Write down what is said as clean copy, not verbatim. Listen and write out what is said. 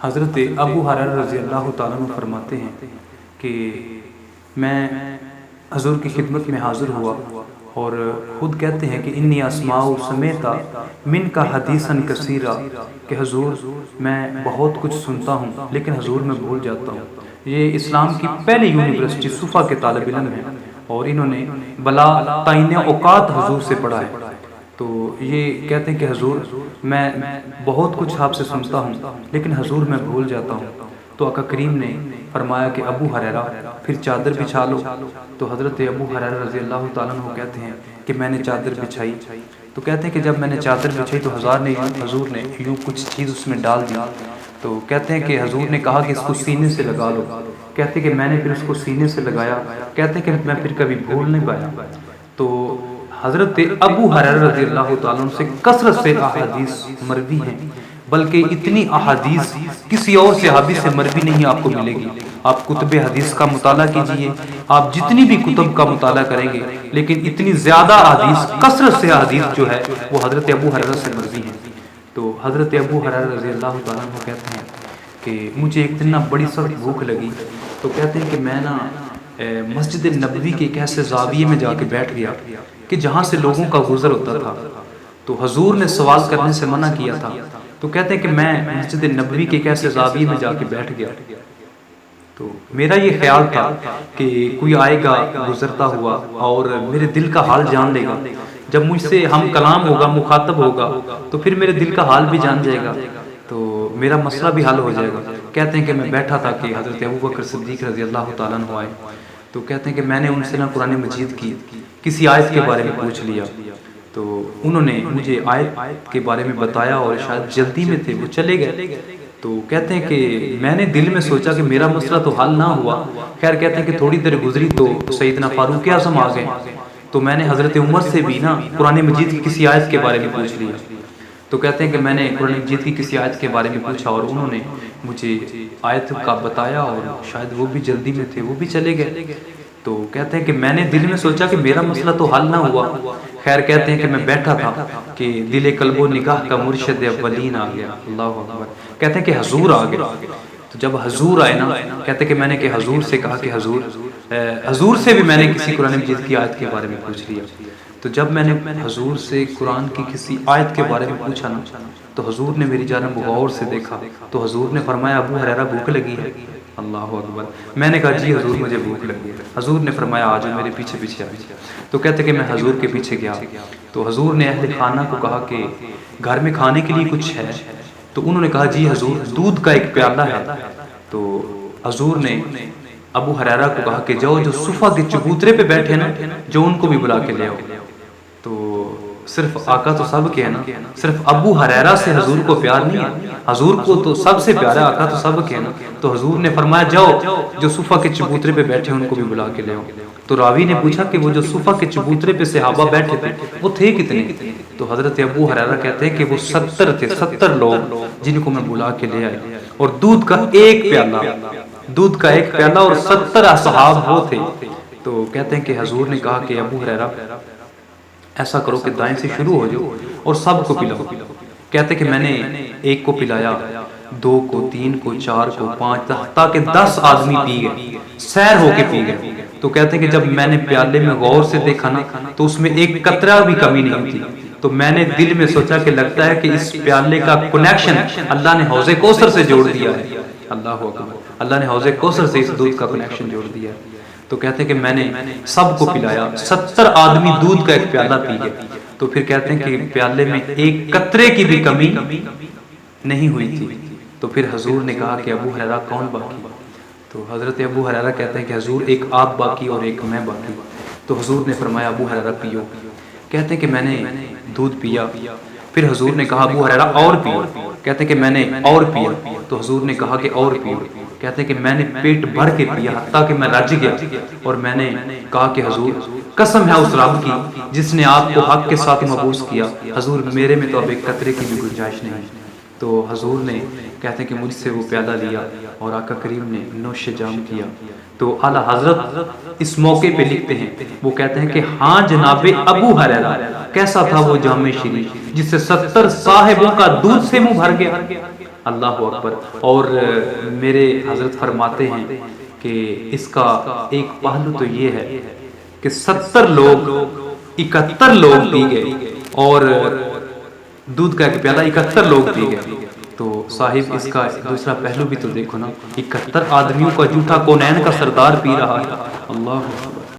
حضرت ابو ہریرہ رضی اللہ تعالیٰ عنہ فرماتے ہیں کہ میں حضور کی خدمت میں حاضر ہوا اور خود کہتے ہیں کہ انی اسماء سمیتا من کا حدیثاً کثیرا، کہ حضور میں بہت کچھ سنتا ہوں لیکن حضور میں بھول جاتا ہوں۔ یہ اسلام کی پہلی یونیورسٹی صفا کے طالب علم ہیں اور انہوں نے بلا تعین اوقات حضور سے پڑھا ہے۔ تو یہ کہتے ہیں کہ حضور میں بہت کچھ آپ سے سنتا ہوں لیکن حضور میں بھول جاتا ہوں۔ تو آقا کریم نے فرمایا کہ ابو ہریرہ پھر چادر بچھا لو۔ تو حضرت ابو ہریرہ رضی اللہ تعالیٰ عنہ کہتے ہیں کہ میں نے چادر بچھائی۔ تو کہتے ہیں کہ جب میں نے چادر بچھائی تو حضور نے یوں کچھ چیز اس میں ڈال دی۔ تو کہتے ہیں کہ حضور نے کہا کہ اس کو سینے سے لگا لو۔ کہتے ہیں کہ میں نے پھر اس کو سینے سے لگایا۔ کہتے ہیں کہ میں پھر کبھی بھول نہیں پایا۔ تو حضرت ابو ہریرہ رضی اللہ تعالیٰ عنہ سے کثرت سے احادیث مروی ہیں، بلکہ اتنی احادیث کسی اور صحابی سے مروی نہیں آپ کو ملے گی۔ آپ کتب حدیث کا مطالعہ کیجئے، آپ جتنی بھی کتب کا مطالعہ کریں گے لیکن اتنی زیادہ احادیث، کثرت سے احادیث جو ہے وہ حضرت ابو ہریرہ سے مروی ہیں۔ تو حضرت ابو ہریرہ رضی اللہ تعالیٰ عنہ کہتے ہیں کہ مجھے ایک دن بڑی سخت بھوک لگی۔ تو کہتے ہیں کہ میں مسجد نبوی کے ایک ایسے زاویے میں جا کے بیٹھ گیا کہ جہاں سے لوگوں کا گزر ہوتا تھا۔ تو حضور نے سوال کرنے سے منع کیا تھا۔ تو کہتے ہیں کہ میں مسجد نبوی کے ایک ایسے زاویے میں جا کے بیٹھ گیا۔ تو میرا یہ خیال تھا کہ کوئی آئے گا گزرتا ہوا اور میرے دل کا حال جان لے گا۔ جب مجھ سے ہم کلام ہوگا، مخاطب ہوگا، تو پھر میرے دل کا حال بھی جان جائے گا، تو میرا مسئلہ بھی حل ہو جائے گا۔ کہتے ہیں کہ میں بیٹھا تھا کہ حضرت ابوبکر صدیق رضی اللہ تعالیٰ عنہ آئے۔ تو کہتے ہیں کہ میں نے ان سے قرآن مجید کی کسی آیت کے بارے میں پوچھ لیا۔ تو انہوں نے مجھے آیت کے بارے میں بتایا اور شاید جلدی میں تھے، وہ چلے گئے۔ تو کہتے ہیں کہ میں نے دل میں سوچا کہ میرا مسئلہ تو حل نہ ہوا۔ خیر کہتے ہیں کہ تھوڑی دیر گزری تو سیدنا فاروق اعظم آ گئے۔ تو میں نے حضرت عمر سے بھی قرآن مجید کی کسی آیت کے بارے میں پوچھ لیا۔ تو کہتے ہیں کہ میں نے قرآن مجید کی کسی آیت کے بارے میں پوچھا اور انہوں نے مجھے آیت کا بتایا اور شاید وہ بھی جلدی میں تھے، وہ بھی چلے گئے۔ تو کہتے ہیں کہ میں نے دل میں سوچا کہ میرا مسئلہ تو حل نہ ہوا۔ خیر کہتے ہیں کہ میں بیٹھا تھا کہ دل قلب و نگاہ کا مرشد اولین آ گیا۔ اللہ اکبر۔ کہتے ہیں کہ حضور آ گئے۔ تو جب حضور آئے کہتے ہیں کہ میں نے کہ حضور سے کہا کہ حضور سے بھی میں نے کسی قرآن مجید کی آیت کے بارے میں پوچھ لیا۔ تو جب میں نے حضور سے قرآن کی کسی آیت کے بارے میں پوچھا تو حضور نے میری جانب غور سے دیکھا۔ تو حضور نے فرمایا ابو ہریرہ بھوک لگی ہے؟ اللہ اکبر۔ میں نے کہا جی حضور مجھے بھوک لگی ہے۔ حضور نے فرمایا آ جاؤ میرے پیچھے پیچھے آ جاؤ۔ تو کہتے کہ میں حضور کے پیچھے گیا۔ تو حضور نے اہل خانہ کو کہا کہ گھر میں کھانے کے لیے کچھ ہے؟ تو انہوں نے کہا جی حضور دودھ کا ایک پیالہ ہے۔ تو حضور نے ابو ہریرہ کو کہا کہ جاؤ جو صفا کے چبوترے پہ بیٹھے جو ان کو بھی بلا کے لے آؤ۔ تو صرف آقا تو سب کے ہے صرف ابو ہریرہ سے حضور کو پیار نہیں ہے، حضور کو تو سب سے پیارا، آقا تو سب کے ہے تو حضور نے فرمایا جاؤ جو صفا کے چبوترے پہ بیٹھے ان کو بھی بلا کے لے آؤ۔ تو راوی نے پوچھا کہ وہ جو صفا کے چبوترے پہ صحابہ بیٹھے تھے وہ تھے کتنے؟ تو حضرت ابو ہریرہ کہتے ہیں کہ وہ 70 تھے، 70 لوگ جن کو میں بلا کے لے آئے، اور دودھ کا ایک پیالہ اور 70 اصحاب وہ تھے۔ تو کہتے ہیں کہ حضور نے کہا کہ ابو ہریرہ ایسا کرو کہ دائیں سے شروع ہو جاؤ اور سب کو پلاؤ۔ کہتے کہ میں نے ایک کو پلایا، 2 کو، 3 کو، 4 کو، 5 تاکہ 10 آدمی پی گئے، سیر ہو کے پی گئے۔ تو کہتے ہیں کہ جب میں نے پیالے میں غور سے دیکھا تو اس میں ایک قطرہ بھی کمی نہیں تھی۔ تو میں نے دل میں سوچا کہ لگتا ہے کہ اس پیالے کا کنیکشن اللہ نے حوض کوثر سے جوڑ دیا ہے۔ اللہ اکبر۔ اللہ نے حوض کوثر سے اس دودھ کا کنیکشن جوڑ دیا ہے۔ تو کہتے ہیں کہ میں نے سب کو پلایا، 70 آدمی دودھ کا ایک پیالہ پی گئے۔ تو پھر کہتے ہیں کہ پیالے میں ایک قطرے کی بھی کمی نہیں ہوئی تھی۔ تو پھر حضور نے کہا کہ ابو ہریرہ کون باقی؟ تو حضرت ابو ہریرہ کہتے ہیں کہ حضور ایک آپ باقی اور ایک میں باقی۔ تو حضور نے فرمایا ابو ہریرہ پیو۔ کہتے ہیں کہ میں نے دودھ پیا، پھر حضور نے کہا ابو ہریرہ اور پیو۔ کہتے ہیں کہ میں نے اور پیا، تو حضور نے کہا کہ اور پیو۔ کہتے ہیں کہ میں نے پیٹ بھر کے پیا حتیٰ کہ میں رج گیا، اور میں نے کہا کہ حضور قسم ہے اس رب کی جس نے آپ کو حق کے ساتھ مبعوث کیا، حضور میرے میں تو اب ایک قطرے کی بھی گنجائش نہیں۔ تو حضور نے کہتے ہیں کہ مجھ سے وہ پیالہ لیا اور آقا کریم نے نوش جام کیا۔ تو اعلیٰ حضرت اس موقع پہ لکھتے ہیں، وہ کہتے ہیں کہ ہاں جناب ابو ہریرہ کیسا تھا وہ جام شیریں جس سے 70 صاحبوں کا دودھ سے منہ بھر گیا۔ اللہ اکبر۔ اور میرے حضرت فرماتے ہیں کہ اس کا ایک پہلو تو یہ ہے کہ 70 لوگ 71 لوگ پی گئے، اور دودھ کا ایک پیالہ 71 لوگ پی گئے۔ تو صاحب اس کا دوسرا پہلو بھی تو دیکھو نا، 71 آدمیوں کا جھوٹا کونین کا سردار پی رہا ہے۔ اللہ